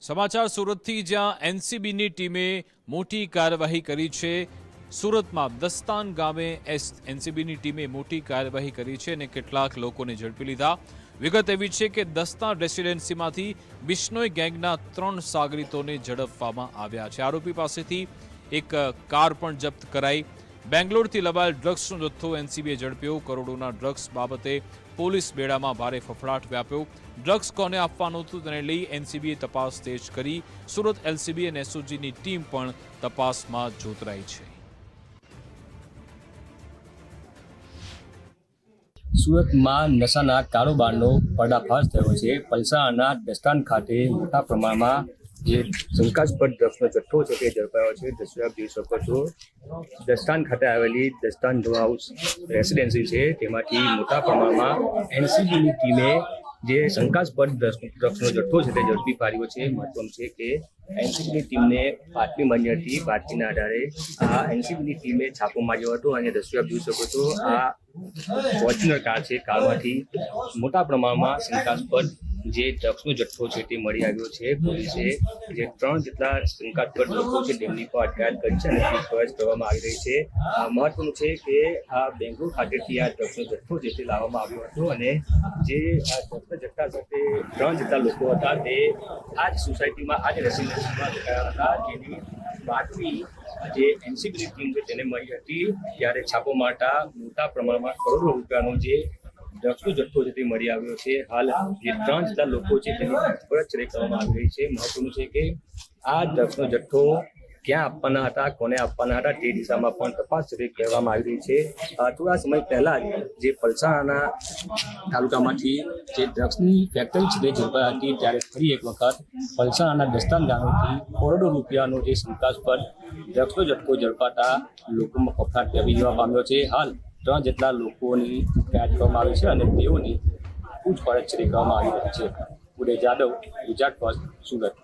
સમાચાર સુરતથી, જ્યાં એનસીબીની ટીમે મોટી કાર્યવાહી કરી છે। સુરતમાં દસ્તાન ગામે એનસીબીની ટીમે મોટી કાર્યવાહી કરી છે અને કેટલાક લોકોને ઝડપી લીધા। વિગત એવી છે કે દસ્તાન રેસિડેન્સીમાંથી બિશ્નોઈ ગેંગના 3 સાગરીતોને ઝડપવામાં આવ્યા છે। આરોપી પાસેથી એક કાર પણ જપ્ત કરાઈ। બેંગ્લોરથી લવાયેલ ડ્રગ્સનો જથ્થો એનસીબીએ ઝડપ્યો। કરોડોના ડ્રગ્સ બાબતે પોલીસ બેડામાં ભારે ફફડાટ વ્યાપ્યો। ડ્રગ્સ કોને આપવાનું હતું તેને લઈ એનસીબીએ તપાસ તેજ કરી। સુરત એલસીબી અને એસઓજીની ટીમ પણ તપાસમાં જોતરાઈ છે। સુરતમાં નશાના કારોબારનો પર્દાફાશ થયો છે। પલસાણાના દસ્તાન ખાતે મોટા પ્રમાણમાં જે શંકાસ્પદ ડ્રગ્સનો જથ્થો છે તે ઝડપાયો છે। દ્રશ્યો આપ જોઈ શકો છો। દસ્તાન ખાતે આવેલી દસ્તાન હાઉસ રેસિડેન્સી છે, તેમાંથી મોટા પ્રમાણમાં એનસીબીની ટીમે જે શંકાસ્પદ ડ્રગ્સનો જથ્થો છે તે ઝડપી પાડ્યો છે। મહત્વનું છે કે એનસીબીની ટીમને બાતમી મળી હતી। બાતમીના આધારે આ એનસીબીની ટીમે છાપો માર્યો હતો અને દ્રશ્યો આપ જોઈ શકો છો। આ ફોર્ચ્યુનર કાર છે, કારમાંથી મોટા પ્રમાણમાં શંકાસ્પદ જે ડ્રગ્સનો જથ્થો છે તે મળી આવ્યો છે। પોલીસે જે 3 જેટલા શંકાસ્પદ લોકો છે તેમની પર અટકાયત કરી છે અને પૂછપરછ કરવામાં આવી રહી છે। મહત્વનું છે કે આ બેંગ્લોર ખાતેથી આ ડ્રગ્સનો જથ્થો છે તે લાવવામાં આવ્યો હતો અને જે આ ડ્રગ્સના જથ્થા સાથે 3 જેટલા લોકો હતા તે આ જ સોસાયટીમાં, આ જ રેસિડેન્સીમાં રોકાયા હતા, જેની બાતમી જે એનસીબીની ટીમ છે તેને મળી હતી। ત્યારે છાપો મારતા મોટા પ્રમાણમાં કરોડો રૂપિયાનો જે ડ્રગ્સનો જથ્થો છે તે મળી આવ્યો છે। હાલ જે 3 જેટલા લોકો છે તેની પૂછપરછ કરવામાં આવી રહી છે। મહત્વનું છે કે આ ડ્રગ્સનો જથ્થો ક્યાં આપવાના હતા, કોને આપવાના હતા તે દિશામાં પણ તપાસ કરવામાં આવી રહી છે। થોડા સમય પહેલા જે પલસાણાના તાલુકામાંથી જે ડ્રગ્સની ફેક્ટરી છે તે ઝડપાઈ હતી, ત્યારે ફરી એક વખત પલસાણાના દસ્તાન ગામેથી કરોડો રૂપિયાનો જે શંકાસ્પદ ડ્રગ્સનો જથ્થો ઝડપાતા લોકોમાં ફફડાટ વ્યાપી જવા પામ્યો છે। હાલ 3 જેટલા લોકોની અટકાયત કરવામાં આવી છે અને તેઓની પૂછપરછ કરવામાં આવી રહી છે। ઉદય જાદવ, ગુજરાત ફર્સ્ટ, સુરત।